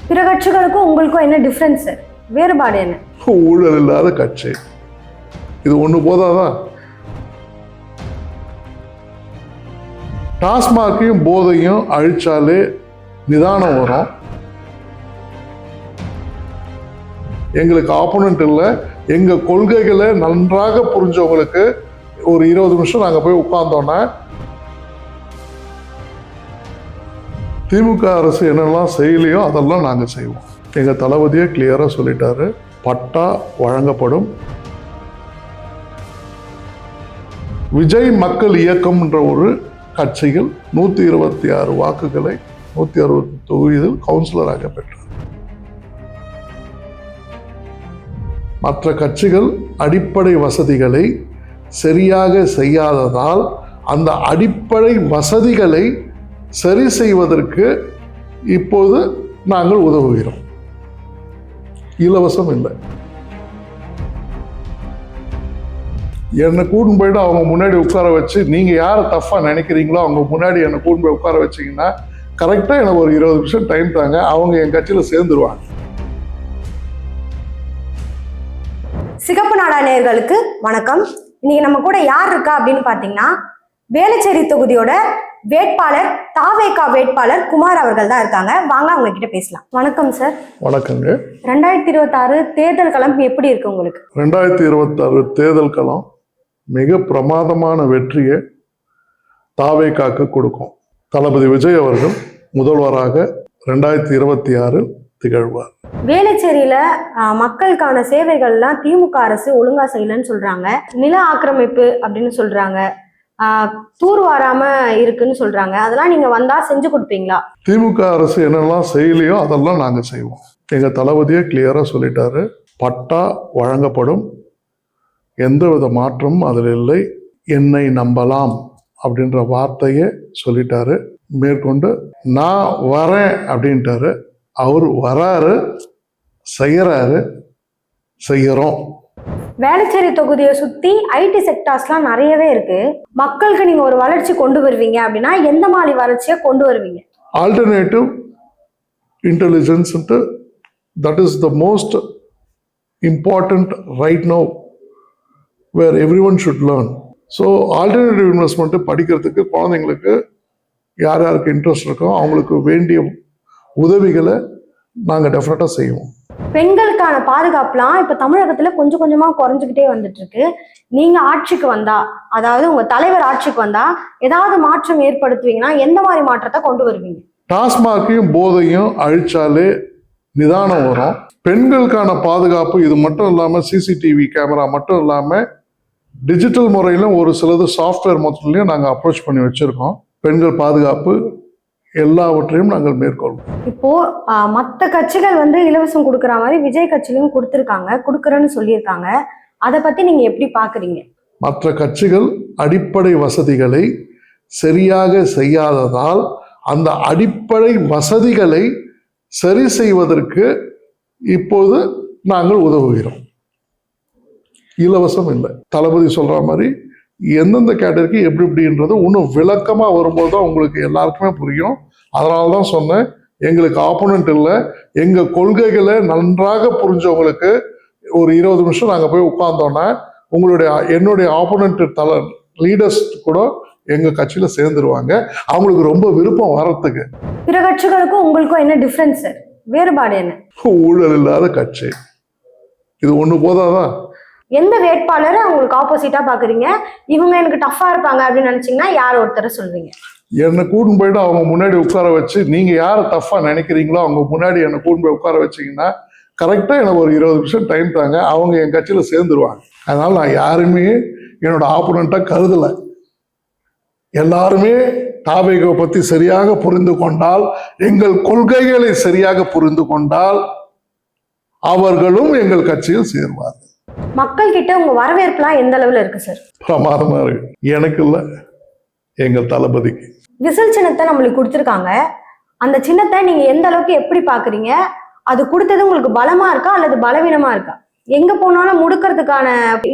பிற கட்சிகளுக்கும் உங்களுக்கும் என்ன டிஃபரன்ஸ், வேறுபாடு என்ன? ஊழல் இல்லாத கட்சி இது ஒண்ணு போதாதான்? டாஸ்மாக்கையும் போதையும் அழிச்சாலே நிதானம் வரும். எங்களுக்கு ஆப்போனன்ட் இல்லை, எங்க கொள்கைகளை நன்றாக புரிஞ்சவங்களுக்கு ஒரு 20 நிமிஷம் நாங்க போய் உட்கார்ந்தோன்னா திமுக அரசு என்னெல்லாம் செய்யலையோ அதெல்லாம் நாங்க செய்வோம். எங்க தளபதியே கிளியரா சொல்லிட்டாரு, பட்டா வழங்கப்படும். விஜய் மக்கள் இயக்கம் என்ற ஒரு கட்சியில் 126 வாக்குகளை 160 தொகுதியில் கவுன்சிலராக பெற்றார். மற்ற கட்சிகள் அடிப்படை வசதிகளை சரியாக செய்யாததால் அந்த அடிப்படை வசதிகளை சரி செய்வதற்கு இப்போது நாங்கள் உதவுகிறோம். இலவசம் இல்லை. என்னை கூட்டின்னு போயிட்டு அவங்க முன்னாடி உட்கார வச்சு நீங்க யாரை தப்பா நினைக்கிறீங்களோ அவங்க முன்னாடி என்னை கூட்டின்னு போய் உட்கார வச்சீங்கன்னா கரெக்டா எனக்கு ஒரு 20 நிமிஷம் டைம் தாங்க, அவங்க என் கட்சியில சேர்ந்துருவாங்க. சிகப்பு நாடா நேயர்களுக்கு வணக்கம். இன்னைக்கு நம்ம கூட யார் இருக்கா அப்படின்னு பாத்தீங்கன்னா, வேளச்சேரி தொகுதியோட வேட்பாளர், தாவேகா வேட்பாளர் குமார் அவர்கள் தான் இருக்காங்க. வாங்க அவங்க கிட்ட பேசலாம். வணக்கம் சார். வணக்கங்க. 2026 தேர்தல் களம் எப்படி இருக்கு உங்களுக்கு? 2026 தேர்தல் களம் மிக பிரமாதமான வெற்றியை தாவேகாக்கு கொடுக்கும். தளபதி விஜய் அவர்கள் முதல்வராக 2026 திகழ்வார். வேளச்சேரியில மக்களுக்கான சேவைகள்லாம் திமுக அரசு ஒழுங்கா செய்யலன்னு சொல்றாங்க. நில ஆக்கிரமிப்பு அப்படின்னு சொல்றாங்க, தூர் வாராம இருக்குன்னு சொல்றாங்க. அதெல்லாம் நீங்க வந்தா செஞ்சு கொடுப்பீங்களா? திமுக அரசு என்னெல்லாம் செய்யலையோ அதெல்லாம் நாங்க செய்வோம். எங்க தளபதியே கிளியரா சொல்லிட்டாரு, பட்டா வழங்கப்படும், எந்தவித மாற்றமும் அதில் இல்லை, என்னை நம்பலாம் அப்படின்ற வார்த்தையை சொல்லிட்டாரு. மேற்கொண்டு நான் வரேன் அப்படின்ட்டாரு. அவர் வராரு, செய்யறாரு, செய்யறோம். வேளச்சேரி தொகுதியை சுத்தி ஐடி செக்டார்ஸ்லாம் நிறையவே இருக்கு. மக்களுக்கு நீங்க ஒரு வளர்ச்சி கொண்டு வருவீங்க அப்படின்னா எந்த மாதிரி வளர்ச்சியை கொண்டு வருவீங்க? Alternative intelligence, that is the most important right now, where every one should learn. So alternative investment படிக்கிறதுக்கு குழந்தைங்களுக்கு யார் யாருக்கு இன்ட்ரெஸ்ட் இருக்கோ அவங்களுக்கு வேண்டிய உதவிகளை நாங்கள் டெஃபினட்டாக செய்வோம். பெண்களுக்கான பாதுகாப்புலாம் இப்ப தமிழகத்துல கொஞ்சம் கொஞ்சமா குறைஞ்சுக்கிட்டே வந்துட்டு இருக்கு. நீங்க ஆட்சிக்கு வந்தா, அதாவது உங்க தலைவர் ஆட்சிக்கு வந்தா ஏதாவது மாற்றம் ஏற்படுத்துவீங்கன்னா எந்த மாதிரி மாற்றத்தை கொண்டு வருவீங்க? டாஸ்மாக்கையும் போதையும் அழிச்சாலே நிதானம் வரும். பெண்களுக்கான பாதுகாப்பு இது மட்டும் இல்லாம சிசிடிவி கேமரா மட்டும் இல்லாம டிஜிட்டல் முறையிலும் ஒரு சிலது சாஃப்ட்வேர் மொத்தத்துலையும் நாங்கள் அப்ரோச் பண்ணி வச்சிருக்கோம். பெண்கள் பாதுகாப்பு எல்லாவற்றையும் நாங்கள் மேற்கொள்வோம். இப்போ மற்ற கட்சிகள் இலவசம் கொடுக்குற மாதிரி விஜய் கட்சியிலும் கொடுக்குறேன்னு சொல்லியிருக்காங்க. அதை பத்தி நீங்க எப்படி பாக்குறீங்க? மற்ற கட்சிகள் அடிப்படை வசதிகளை சரியாக செய்யாததால் அந்த அடிப்படை வசதிகளை சரி செய்வதற்கு இப்போது நாங்கள் உதவுகிறோம். இலவசம் இல்லை. தளபதி சொல்ற மாதிரி எந்தெந்த கேட்டகரிக்கு எப்படி எப்படின்றது இன்னும் விளக்கமா வரும்போது தான் உங்களுக்கு எல்லாருக்குமே புரியும். அதனால தான் சொன்னேன், எங்களுக்கு ஆப்போனன்ட் இல்லை, எங்க கொள்கைகளை நன்றாக புரிஞ்சவங்களுக்கு ஒரு 20 நிமிஷம் நாங்க போய் உட்கார்ந்தோன்னா என்னுடைய ஆப்போனன்ட் லீடர்ஸ் கூட எங்க கட்சியில சேர்ந்துருவாங்க. அவங்களுக்கு ரொம்ப விருப்பம் வர்றதுக்கு. பிற கட்சிகளுக்கும் உங்களுக்கும் என்ன டிஃபரன்ஸ், வேறுபாடு என்ன? ஊழல் இல்லாத கட்சி இது ஒண்ணு போதாதான்? எந்த வேட்பாளரை உங்களுக்கு ஆப்போசிட்டா பாக்குறீங்க? இவங்க எனக்கு டஃபா இருப்பாங்க அப்படின்னு நினைச்சீங்கன்னா யார் ஒருத்தரை சொல்வீங்க? என்னை கூட்டின்னு போயிட்டு அவங்க முன்னாடி உட்கார வச்சு நீங்க யாரை டஃபா நினைக்கிறீங்களோ அவங்க முன்னாடி என்னை கூட்டின்னு போய் உட்கார வச்சீங்கன்னா கரெக்டா எனக்கு ஒரு 20 நிமிஷம் டைம் தாங்க, அவங்க என் கட்சியில சேர்ந்துருவாங்க. அதனால நான் யாருமே என்னோட ஆப்போனண்டா கருதல. எல்லாருமே தாவேகாவை பத்தி சரியாக புரிந்து கொண்டால், எங்கள் கொள்கைகளை சரியாக புரிந்து கொண்டால் அவர்களும் எங்கள் கட்சியில் சேருவார்கள். மக்கள் கிட்ட உங்க வரவேற்புலாம் எந்த அளவுல இருக்கு சார்? பிரமாதமா இருக்கு. எனக்கு இல்ல, எங்கள் தளபதிக்கு. விசில் சின்னத்தை நம்மளுக்கு கொடுத்துருக்காங்க. அந்த சின்னத்தை நீங்க எந்த அளவுக்கு எப்படி பாக்குறீங்க? அது கொடுத்தது உங்களுக்கு பலமா இருக்கா அல்லது பலவீனமா இருக்கா? எங்க போனாலும் முடுக்கிறதுக்கான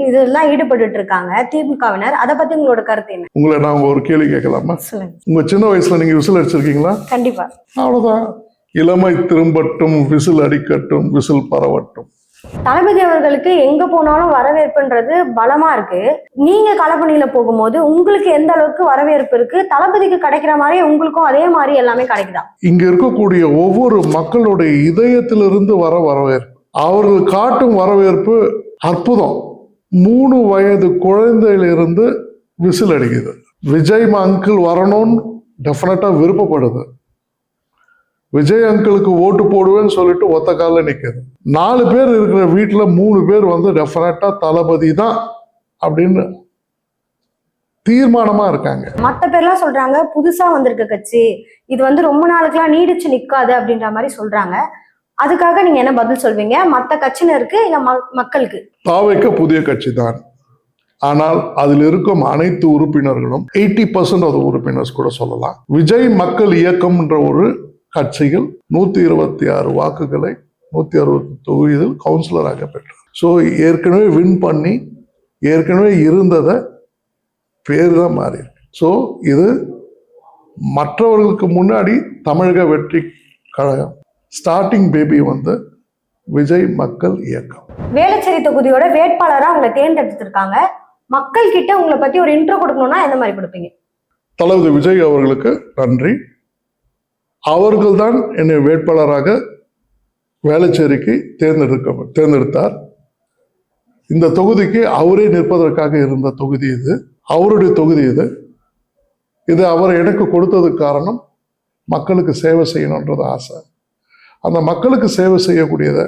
இதெல்லாம் ஈடுபட்டு இருக்காங்க திமுகவினர். அதை பத்தி உங்களோட கருத்து என்ன? உங்களை நான் ஒரு கேள்வி கேட்கலாமா? சொல்லுங்க. உங்க சின்ன வயசுல நீங்க விசில் அடிச்சிருக்கீங்களா? கண்டிப்பா. அவ்வளவுதான். இளமை திரும்பட்டும், விசில் அடிக்கட்டும், விசில் பரவட்டும். தளபதி அவர்களுக்கு எங்க போனாலும் வரவேற்புன்றது பலமா இருக்கு. நீங்க களப்பணியில போகும்போது உங்களுக்கு எந்த அளவுக்கு வரவேற்பு இருக்கு? தளபதிக்கு கிடைக்கிற மாதிரி உங்களுக்கும் அதே மாதிரி எல்லாமே கிடைக்குதா? இங்க இருக்கக்கூடிய ஒவ்வொரு மக்களுடைய இதயத்திலிருந்து வர வரவேற்பு, அவர்கள் காட்டும் வரவேற்பு அற்புதம். 3 வயது குழந்தையிலிருந்து விசில் அடிக்குது. விஜய் அங்கிள் வரணும்னு டெஃபினட்டா விருப்பப்படுது. விஜய் அங்கிளுக்கு ஓட்டு போடுவேன்னு சொல்லிட்டு ஒத்த காலில் நிற்குது. 4 பேர் இருக்கிற வீட்டில் 3 பேர் வந்து டெஃபினட்டா தளபதி தான் அப்படின்னு தீர்மானமா இருக்காங்க. மத்த பேர்லாம் சொல்றாங்க புதுசா வந்திருக்க கட்சி, இது வந்து ரொம்ப நாளுக்குலாம் நீடிச்சு நிக்காது அப்படின்ற மாதிரி சொல்றாங்க. அதுக்காக நீங்க என்ன பதில் சொல்வீங்க மத்த கட்சியினருக்கு இல்ல மக்களுக்கு? தாவைக்க புதிய கட்சி தான், ஆனால் அதில் இருக்கும் அனைத்து உறுப்பினர்களும் 80% ஆஃப் உறுப்பினர்ஸ் கூட சொல்லலாம் விஜய் மக்கள் இயக்கம் என்ற ஒரு கட்சிகள் 126 வாக்குகளை 160 தொகுதியில் கவுன்சிலராக பெற்றார். ஸோ ஏற்கனவே வின் பண்ணி ஏற்கனவே இருந்ததை பேர் தான் மாறி இருக்கு. ஸோ இது மற்றவர்களுக்கு முன்னாடி தமிழக வெற்றி கழகம் ஸ்டார்டிங் பேபி வந்து விஜய் மக்கள் இயக்கம். வேளச்சேரி தொகுதியோட வேட்பாளரா உங்களை தேர்ந்தெடுத்திருக்காங்க. மக்கள் கிட்ட உங்களை பத்தி ஒரு இன்ட்ரோ கொடுக்கணும்னா எந்த மாதிரி கொடுப்பீங்க? தளபதி விஜய் அவர்களுக்கு நன்றி. அவர்கள்தான் என்னை வேட்பாளராக வேளச்சேரிக்கு தேர்ந்தெடுத்தார். இந்த தொகுதிக்கு அவரே நிற்பதற்காக இருந்த தொகுதி இது, அவருடைய தொகுதி இது. இது அவர் எனக்கு கொடுத்ததுக்கு காரணம் மக்களுக்கு சேவை செய்யணுன்றது ஆசை. அந்த மக்களுக்கு சேவை செய்யக்கூடியதை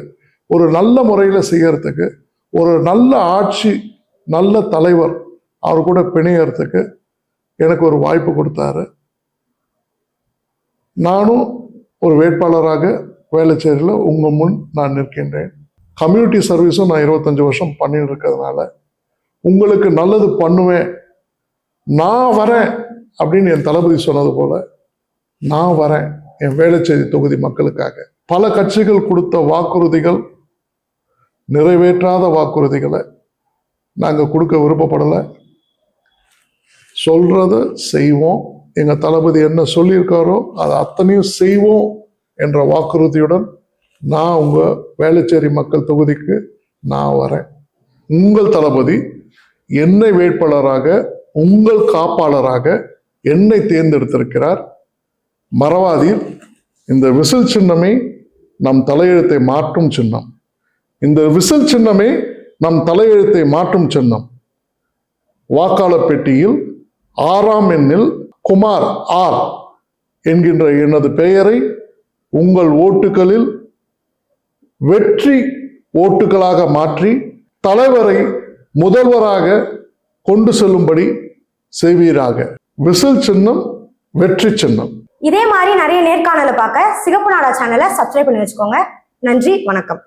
ஒரு நல்ல முறையில் செய்யறதுக்கு, ஒரு நல்ல ஆட்சி, நல்ல தலைவர் அவர் கூட பிணையறதுக்கு எனக்கு ஒரு வாய்ப்பு கொடுத்தாரு. நானும் ஒரு வேட்பாளராக வேளச்சேரியில் உங்கள் முன் நான் நிற்கின்றேன். கம்யூனிட்டி சர்வீஸும் நான் 25 வருஷம் பண்ணிட்டு இருக்கிறதுனால உங்களுக்கு நல்லது பண்ணுவேன், நான் வரேன் அப்படின்னு என் தளபதி சொன்னது போல நான் வரேன் என் வேளச்சேரி தொகுதி மக்களுக்காக. பல கட்சிகள் கொடுத்த வாக்குறுதிகள், நிறைவேற்றாத வாக்குறுதிகளை நாங்கள் கொடுக்க விருப்பப்படலை. சொல்றத செய்வோம். எங்க தளபதி என்ன சொல்லியிருக்காரோ அதை அத்தனையும் செய்வோம் என்ற வாக்குறுதியுடன் நான் உங்க வேளச்சேரி மக்கள் தொகுதிக்கு நான் வரேன். உங்கள் தளபதி என்னை வேட்பாளராக, உங்கள் காப்பாளராக என்னை தேர்ந்தெடுத்திருக்கிறார். மறவாதீர், இந்த விசில் சின்னமே நம் தலையெழுத்தை மாற்றும் சின்னம். இந்த விசில் சின்னமே நம் தலையெழுத்தை மாற்றும் சின்னம். வாக்காளர் பெட்டியில் 6ஆம் எண்ணில் குமார் ஆர் என்கின்ற எனது பெயரை உங்கள் ஓட்டுகளில் வெற்றி ஓட்டுகளாக மாற்றி தலைவரை முதல்வராக கொண்டு செல்லும்படி செய்வீராக. விசில் சின்னம் வெற்றி சின்னம். இதே மாதிரி நிறைய நேர்காணலை பார்க்க சிகப்பு நாடா சேனலை சப்ஸ்கிரைப் பண்ணி வச்சுக்கோங்க. நன்றி, வணக்கம்.